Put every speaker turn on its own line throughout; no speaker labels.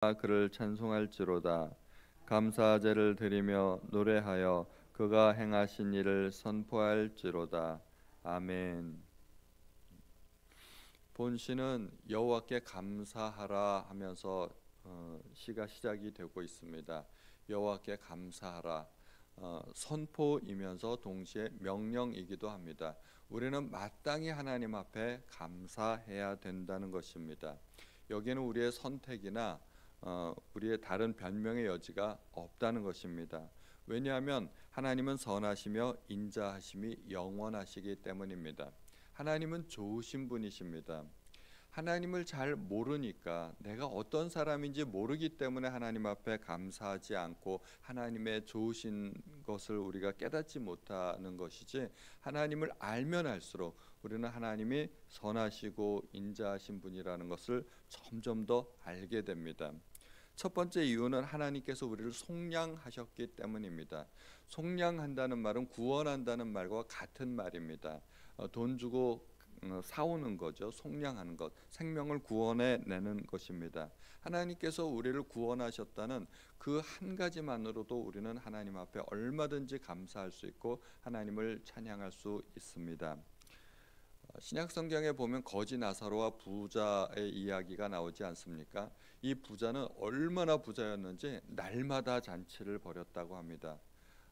그를 찬송할지로다. 감사제를 드리며 노래하여 그가 행하신 일을 선포할지로다. 아멘. 본시는 여호와께 감사하라 하면서 시가 시작이 되고 있습니다. 여호와께 감사하라. 선포이면서 동시에 명령이기도 합니다. 우리는 마땅히 하나님 앞에 감사해야 된다는 것입니다. 여기는 우리의 선택이나 우리의 다른 변명의 여지가 없다는 것입니다. 왜냐하면 하나님은 선하시며 인자하심이 영원하시기 때문입니다. 하나님은 좋으신 분이십니다. 하나님을 잘 모르니까, 내가 어떤 사람인지 모르기 때문에 하나님 앞에 감사하지 않고 하나님의 좋으신 것을 우리가 깨닫지 못하는 것이지, 하나님을 알면 알수록 우리는 하나님이 선하시고 인자하신 분이라는 것을 점점 더 알게 됩니다. 첫 번째 이유는 하나님께서 우리를 속량하셨기 때문입니다. 속량한다는 말은 구원한다는 말과 같은 말입니다. 돈 주고 사오는 거죠. 속량하는 것, 생명을 구원해내는 것입니다. 하나님께서 우리를 구원하셨다는 그 한 가지만으로도 우리는 하나님 앞에 얼마든지 감사할 수 있고 하나님을 찬양할 수 있습니다. 신약 성경에 보면 거지 나사로와 부자의 이야기가 나오지 않습니까? 이 부자는 얼마나 부자였는지 날마다 잔치를 벌였다고 합니다.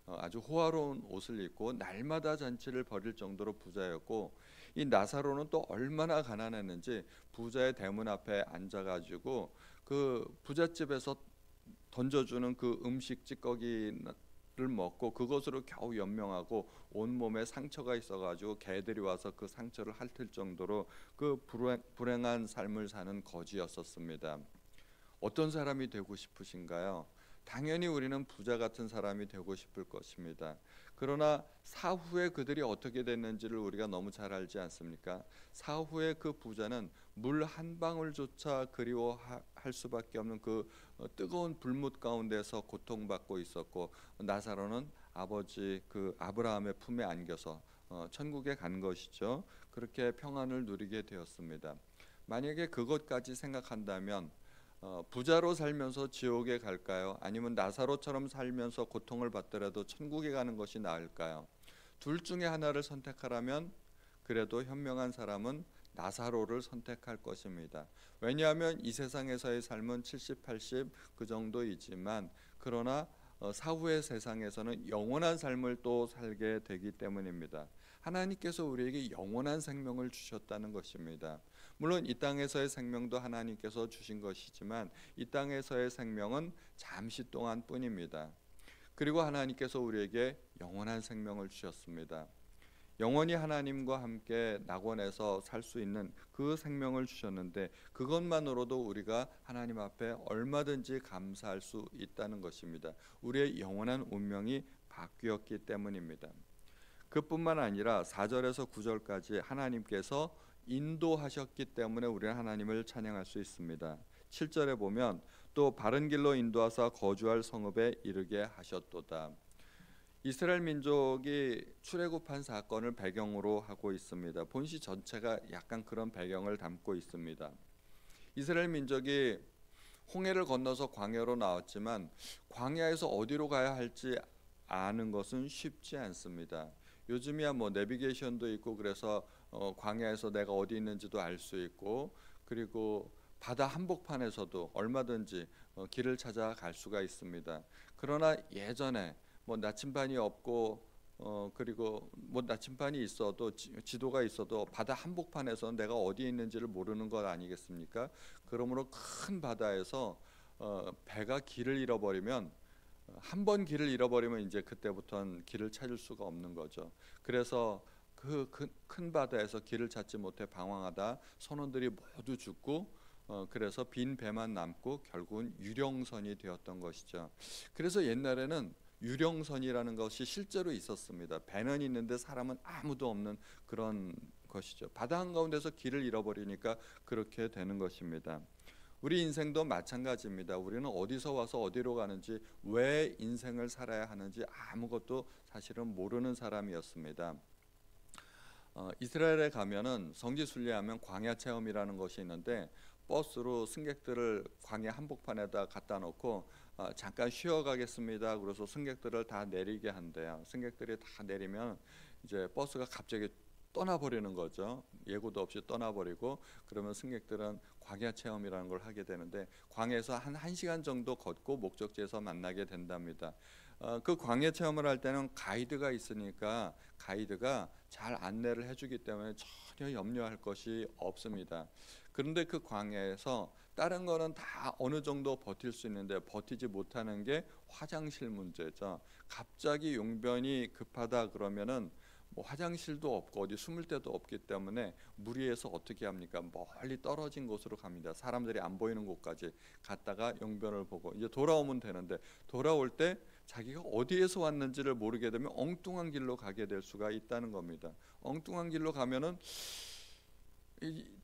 아주 호화로운 옷을 입고 날마다 잔치를 벌일 정도로 부자였고, 이 나사로는 또 얼마나 가난했는지 부자의 대문 앞에 앉아가지고 그 부잣집에서 던져주는 그 음식 찌꺼기를 먹고 그것으로 겨우 연명하고 온몸에 상처가 있어가지고 개들이 와서 그 상처를 핥을 정도로 그 불행한 삶을 사는 거지였었습니다. 어떤 사람이 되고 싶으신가요? 당연히 우리는 부자 같은 사람이 되고 싶을 것입니다. 그러나 사후에 그들이 어떻게 됐는지를 우리가 너무 잘 알지 않습니까? 사후에 그 부자는 물 한 방울조차 그리워할 수밖에 없는 그 뜨거운 불못 가운데서 고통받고 있었고, 나사로는 아버지 그 아브라함의 품에 안겨서 천국에 간 것이죠. 그렇게 평안을 누리게 되었습니다. 만약에 그것까지 생각한다면 부자로 살면서 지옥에 갈까요? 아니면 나사로처럼 살면서 고통을 받더라도 천국에 가는 것이 나을까요? 둘 중에 하나를 선택하라면 그래도 현명한 사람은 나사로를 선택할 것입니다. 왜냐하면 이 세상에서의 삶은 70, 80 그 정도이지만, 그러나 사후의 세상에서는 영원한 삶을 또 살게 되기 때문입니다. 하나님께서 우리에게 영원한 생명을 주셨다는 것입니다. 물론 이 땅에서의 생명도 하나님께서 주신 것이지만 이 땅에서의 생명은 잠시 동안 뿐입니다. 그리고 하나님께서 우리에게 영원한 생명을 주셨습니다. 영원히 하나님과 함께 낙원에서 살 수 있는 그 생명을 주셨는데, 그것만으로도 우리가 하나님 앞에 얼마든지 감사할 수 있다는 것입니다. 우리의 영원한 운명이 바뀌었기 때문입니다. 그뿐만 아니라 4절에서 9절까지 하나님께서 인도하셨기 때문에 우리는 하나님을 찬양할 수 있습니다. 7절에 보면 또 바른 길로 인도하사 거주할 성읍에 이르게 하셨도다. 이스라엘 민족이 출애굽한 사건을 배경으로 하고 있습니다. 본시 전체가 약간 그런 배경을 담고 있습니다. 이스라엘 민족이 홍해를 건너서 광야로 나왔지만 광야에서 어디로 가야 할지 아는 것은 쉽지 않습니다. 요즘이야 뭐 내비게이션도 있고 그래서 광야에서 내가 어디 있는지도 알 수 있고, 그리고 바다 한복판에서도 얼마든지 길을 찾아 갈 수가 있습니다. 그러나 예전에 뭐 나침반이 없고 그리고 뭐 나침반이 있어도 지도가 있어도 바다 한복판에서 내가 어디에 있는지를 모르는 것 아니겠습니까? 그러므로 큰 바다에서 배가 길을 잃어버리면, 한 번 길을 잃어버리면 이제 그때부터는 길을 찾을 수가 없는 거죠. 그래서 그 큰 바다에서 길을 찾지 못해 방황하다 선원들이 모두 죽고 그래서 빈 배만 남고 결국은 유령선이 되었던 것이죠. 그래서 옛날에는 유령선이라는 것이 실제로 있었습니다. 배는 있는데 사람은 아무도 없는 그런 것이죠. 바다 한가운데서 길을 잃어버리니까 그렇게 되는 것입니다. 우리 인생도 마찬가지입니다. 우리는 어디서 와서 어디로 가는지, 왜 인생을 살아야 하는지 아무것도 사실은 모르는 사람이었습니다. 이스라엘에 가면은 성지 순례하면 광야 체험이라는 것이 있는데, 버스로 승객들을 광야 한복판에다 갖다 놓고 잠깐 쉬어가겠습니다. 그래서 승객들을 다 내리게 한대요. 승객들이 다 내리면 이제 버스가 갑자기 떠나버리는 거죠. 예고도 없이 떠나버리고, 그러면 승객들은 광야 체험이라는 걸 하게 되는데, 광야에서 한 1시간 정도 걷고 목적지에서 만나게 된답니다. 그 광야 체험을 할 때는 가이드가 있으니까 가이드가 잘 안내를 해주기 때문에 전혀 염려할 것이 없습니다. 그런데 그 광야에서 다른 거는 다 어느 정도 버틸 수 있는데 버티지 못하는 게 화장실 문제죠. 갑자기 용변이 급하다 그러면은 뭐 화장실도 없고 어디 숨을 데도 없기 때문에 무리해서 어떻게 합니까? 멀리 떨어진 곳으로 갑니다. 사람들이 안 보이는 곳까지 갔다가 용변을 보고 이제 돌아오면 되는데, 돌아올 때 자기가 어디에서 왔는지를 모르게 되면 엉뚱한 길로 가게 될 수가 있다는 겁니다. 엉뚱한 길로 가면은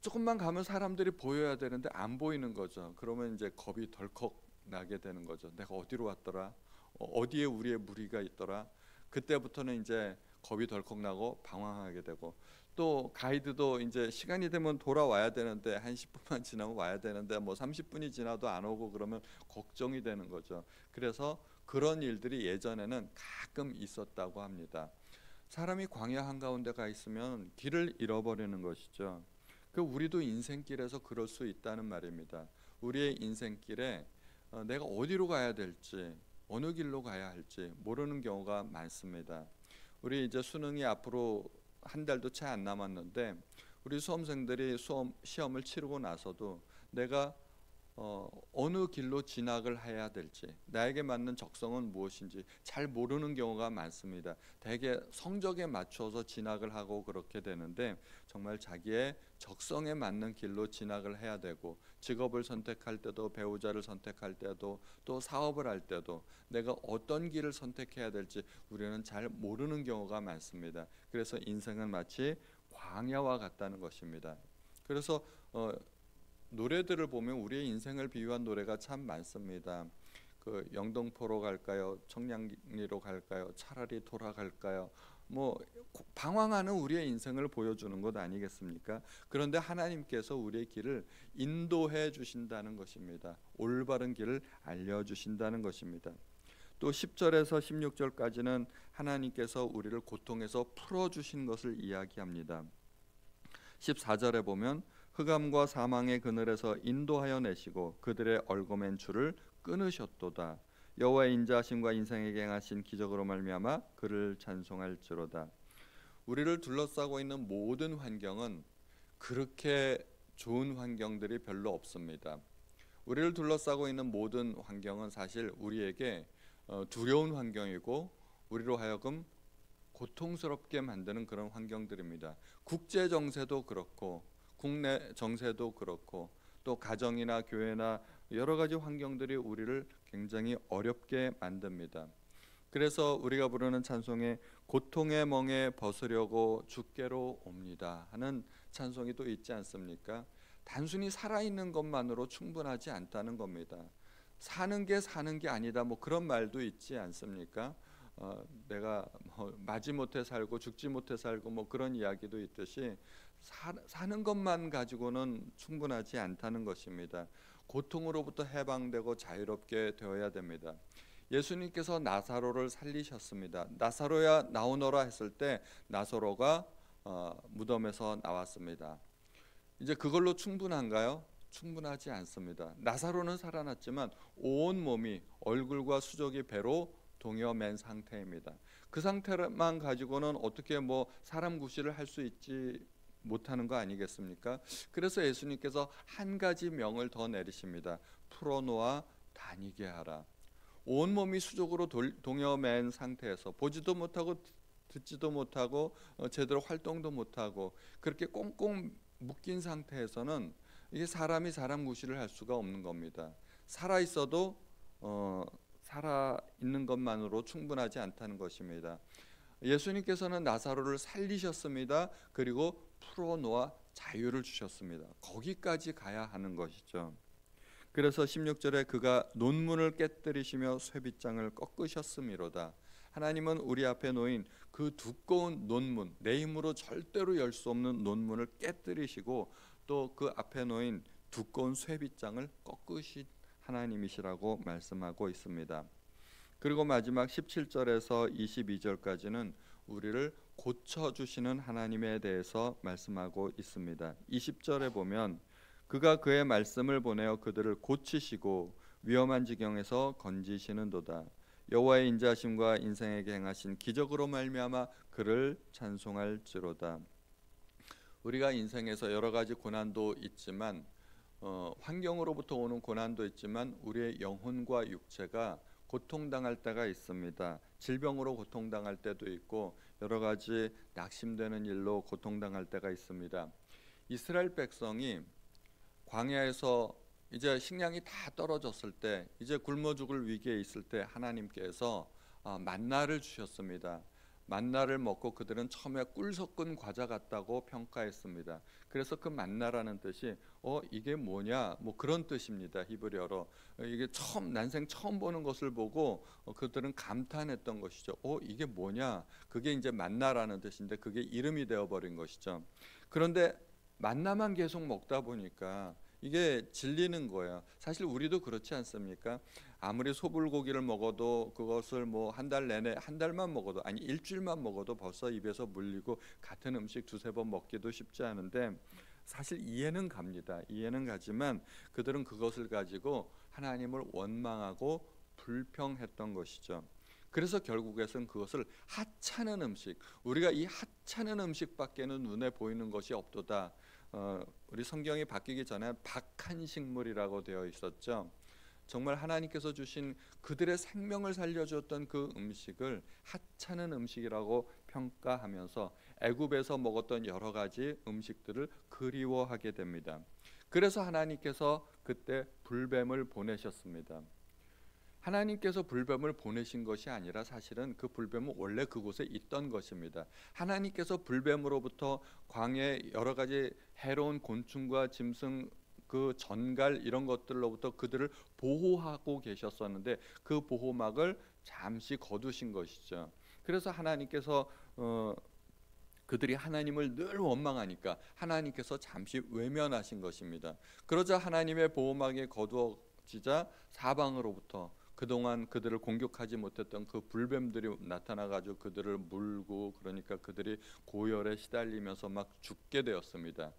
조금만 가면 사람들이 보여야 되는데 안 보이는 거죠. 그러면 이제 겁이 덜컥 나게 되는 거죠. 내가 어디로 왔더라? 어디에 우리의 무리가 있더라? 그때부터는 이제 겁이 덜컥 나고 방황하게 되고, 또 가이드도 이제 시간이 되면 돌아와야 되는데 한 10분만 지나면 와야 되는데 뭐 30분이 지나도 안 오고 그러면 걱정이 되는 거죠. 그래서 그런 일들이 예전에는 가끔 있었다고 합니다. 사람이 광야 한가운데 가 있으면 길을 잃어버리는 것이죠. 그 우리도 인생길에서 그럴 수 있다는 말입니다. 우리의 인생길에 내가 어디로 가야 될지, 어느 길로 가야 할지 모르는 경우가 많습니다. 우리 이제 수능이 앞으로 한 달도 채 안 남았는데, 우리 수험생들이 시험을 치르고 나서도 내가 어느 길로 진학을 해야 될지, 나에게 맞는 적성은 무엇인지 잘 모르는 경우가 많습니다. 대개 성적에 맞춰서 진학을 하고 그렇게 되는데, 정말 자기의 적성에 맞는 길로 진학을 해야 되고, 직업을 선택할 때도, 배우자를 선택할 때도, 또 사업을 할 때도 내가 어떤 길을 선택해야 될지 우리는 잘 모르는 경우가 많습니다. 그래서 인생은 마치 광야와 같다는 것입니다. 그래서 노래들을 보면 우리의 인생을 비유한 노래가 참 많습니다. 그 영등포로 갈까요? 청량리로 갈까요? 차라리 돌아갈까요? 뭐 방황하는 우리의 인생을 보여주는 것 아니겠습니까? 그런데 하나님께서 우리의 길을 인도해 주신다는 것입니다. 올바른 길을 알려주신다는 것입니다. 또 10절에서 16절까지는 하나님께서 우리를 고통에서 풀어주신 것을 이야기합니다. 14절에 보면 흑암과 사망의 그늘에서 인도하여 내시고 그들의 얽어맨 줄을 끊으셨도다. 여호와의 인자하심과 인생에게 행하신 기적으로 말미암아 그를 찬송할지로다. 우리를 둘러싸고 있는 모든 환경은 그렇게 좋은 환경들이 별로 없습니다. 우리를 둘러싸고 있는 모든 환경은 사실 우리에게 두려운 환경이고, 우리로 하여금 고통스럽게 만드는 그런 환경들입니다. 국제 정세도 그렇고 국내 정세도 그렇고, 또 가정이나 교회나 여러 가지 환경들이 우리를 굉장히 어렵게 만듭니다. 그래서 우리가 부르는 찬송에 고통의 멍에 벗으려고 주께로 옵니다 하는 찬송이 또 있지 않습니까? 단순히 살아있는 것만으로 충분하지 않다는 겁니다. 사는 게 아니다, 뭐 그런 말도 있지 않습니까? 내가 뭐 마지못해 살고 죽지 못해 살고 뭐 그런 이야기도 있듯이 사는 것만 가지고는 충분하지 않다는 것입니다. 고통으로부터 해방되고 자유롭게 되어야 됩니다. 예수님께서 나사로를 살리셨습니다. 나사로야 나오너라 했을 때 나사로가 무덤에서 나왔습니다. 이제 그걸로 충분한가요? 충분하지 않습니다. 나사로는 살아났지만 온 몸이, 얼굴과 수족이 배로 동여맨 상태입니다. 그 상태만 가지고는 어떻게 뭐 사람 구실을 할 수 있지 못하는 거 아니겠습니까? 그래서 예수님께서 한 가지 명을 더 내리십니다. 풀어놓아 다니게 하라. 온몸이 수족으로 동여맨 상태에서 보지도 못하고 듣지도 못하고 제대로 활동도 못하고 그렇게 꽁꽁 묶인 상태에서는 이게 사람이 사람 구실을 할 수가 없는 겁니다. 살아 있어도 살아 있는 것만으로 충분하지 않다는 것입니다. 예수님께서는 나사로를 살리셨습니다. 그리고 풀어놓아 자유를 주셨습니다. 거기까지 가야 하는 것이죠. 그래서 16절에 그가 논문을 깨뜨리시며 쇠빗장을 꺾으셨음이로다. 하나님은 우리 앞에 놓인 그 두꺼운 논문, 내 힘으로 절대로 열 수 없는 논문을 깨뜨리시고, 또 그 앞에 놓인 두꺼운 쇠빗장을 꺾으신 하나님이시라고 말씀하고 있습니다. 그리고 마지막 17절에서 22절까지는 우리를 고쳐주시는 하나님에 대해서 말씀하고 있습니다. 20절에 보면 그가 그의 말씀을 보내어 그들을 고치시고 위험한 지경에서 건지시는도다. 여호와의 인자하심과 인생에게 행하신 기적으로 말미암아 그를 찬송할지로다. 우리가 인생에서 여러 가지 고난도 있지만 환경으로부터 오는 고난도 있지만 우리의 영혼과 육체가 고통당할 때가 있습니다. 질병으로 고통당할 때도 있고 여러 가지 낙심되는 일로 고통당할 때가 있습니다. 이스라엘 백성이 광야에서 이제 식량이 다 떨어졌을 때, 이제 굶어 죽을 위기에 있을 때 하나님께서 만나를 주셨습니다. 만나를 먹고 그들은 처음에 꿀 섞은 과자 같다고 평가했습니다. 그래서 그 만나라는 뜻이 이게 뭐냐 뭐 그런 뜻입니다. 히브리어로. 이게 난생 처음 보는 것을 보고 그들은 감탄했던 것이죠. 이게 뭐냐, 그게 이제 만나라는 뜻인데 그게 이름이 되어버린 것이죠. 그런데 만나만 계속 먹다 보니까 이게 질리는 거예요. 사실 우리도 그렇지 않습니까? 아무리 소불고기를 먹어도 그것을 뭐 한 달 내내, 한 달만 먹어도, 아니 일주일만 먹어도 벌써 입에서 물리고 같은 음식 두세 번 먹기도 쉽지 않은데, 사실 이해는 갑니다. 이해는 가지만 그들은 그것을 가지고 하나님을 원망하고 불평했던 것이죠. 그래서 결국에는 그것을 하찮은 음식, 우리가 이 하찮은 음식밖에는 눈에 보이는 것이 없도다. 우리 성경이 바뀌기 전에 박한식물이라고 되어 있었죠. 정말 하나님께서 주신 그들의 생명을 살려주었던 그 음식을 하찮은 음식이라고 평가하면서 애굽에서 먹었던 여러 가지 음식들을 그리워하게 됩니다. 그래서 하나님께서 그때 불뱀을 보내셨습니다. 하나님께서 불뱀을 보내신 것이 아니라 사실은 그 불뱀은 원래 그곳에 있던 것입니다. 하나님께서 불뱀으로부터 광야의 여러 가지 해로운 곤충과 짐승, 그 전갈 이런 것들로부터 그들을 보호하고 계셨었는데 그 보호막을 잠시 거두신 것이죠. 그래서 하나님께서 그들이 하나님을 늘 원망하니까 하나님께서 잠시 외면하신 것입니다. 그러자 하나님의 보호막이 거두어지자 사방으로부터 그동안 그들을 공격하지 못했던 그 불뱀들이 나타나가지고 그들을 물고, 그러니까 그들이 고열에 시달리면서 막 죽게 되었습니다.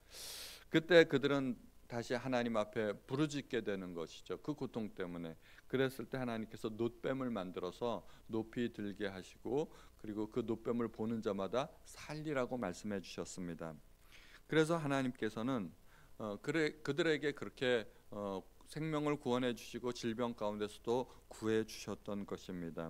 그때 그들은 다시 하나님 앞에 부르짖게 되는 것이죠. 그 고통 때문에. 그랬을 때 하나님께서 놋뱀을 만들어서 높이 들게 하시고, 그리고 그 놋뱀을 보는 자마다 살리라고 말씀해 주셨습니다. 그래서 하나님께서는 그들에게 그렇게 생명을 구원해 주시고 질병 가운데서도 구해 주셨던 것입니다.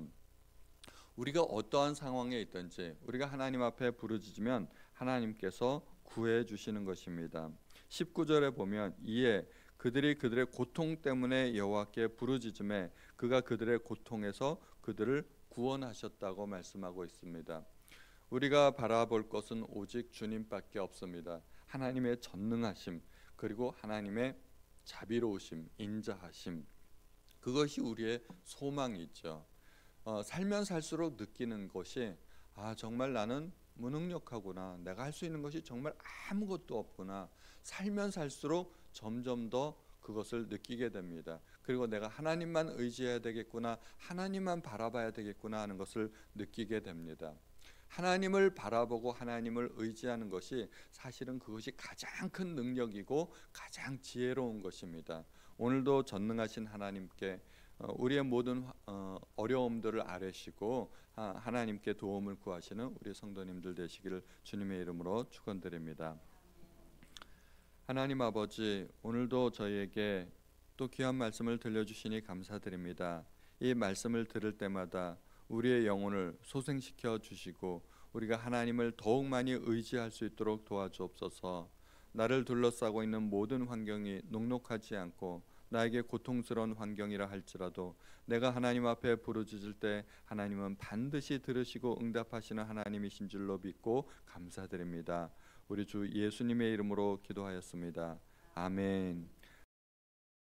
우리가 어떠한 상황에 있든지 우리가 하나님 앞에 부르짖으면 하나님께서 구해 주시는 것입니다. 19절에 보면 이에 그들이 그들의 고통 때문에 여호와께 부르짖음에 그가 그들의 고통에서 그들을 구원하셨다고 말씀하고 있습니다. 우리가 바라볼 것은 오직 주님밖에 없습니다. 하나님의 전능하심, 그리고 하나님의 자비로우심, 인자하심, 그것이 우리의 소망이죠. 살면 살수록 느끼는 것이 정말 나는 무능력하구나, 내가 할 수 있는 것이 정말 아무것도 없구나. 살면 살수록 점점 더 그것을 느끼게 됩니다. 그리고 내가 하나님만 의지해야 되겠구나, 하나님만 바라봐야 되겠구나 하는 것을 느끼게 됩니다. 하나님을 바라보고 하나님을 의지하는 것이 사실은 그것이 가장 큰 능력이고 가장 지혜로운 것입니다. 오늘도 전능하신 하나님께 우리의 모든 어려움들을 아뢰시고 하나님께 도움을 구하시는 우리 성도님들 되시기를 주님의 이름으로 축원드립니다. 하나님 아버지, 오늘도 저희에게 또 귀한 말씀을 들려주시니 감사드립니다. 이 말씀을 들을 때마다 우리의 영혼을 소생시켜 주시고 우리가 하나님을 더욱 많이 의지할 수 있도록 도와주옵소서. 나를 둘러싸고 있는 모든 환경이 녹록하지 않고 나에게 고통스러운 환경이라 할지라도 내가 하나님 앞에 부르짖을 때 하나님은 반드시 들으시고 응답하시는 하나님이신 줄로 믿고 감사드립니다. 우리 주 예수님의 이름으로 기도하였습니다. 아멘.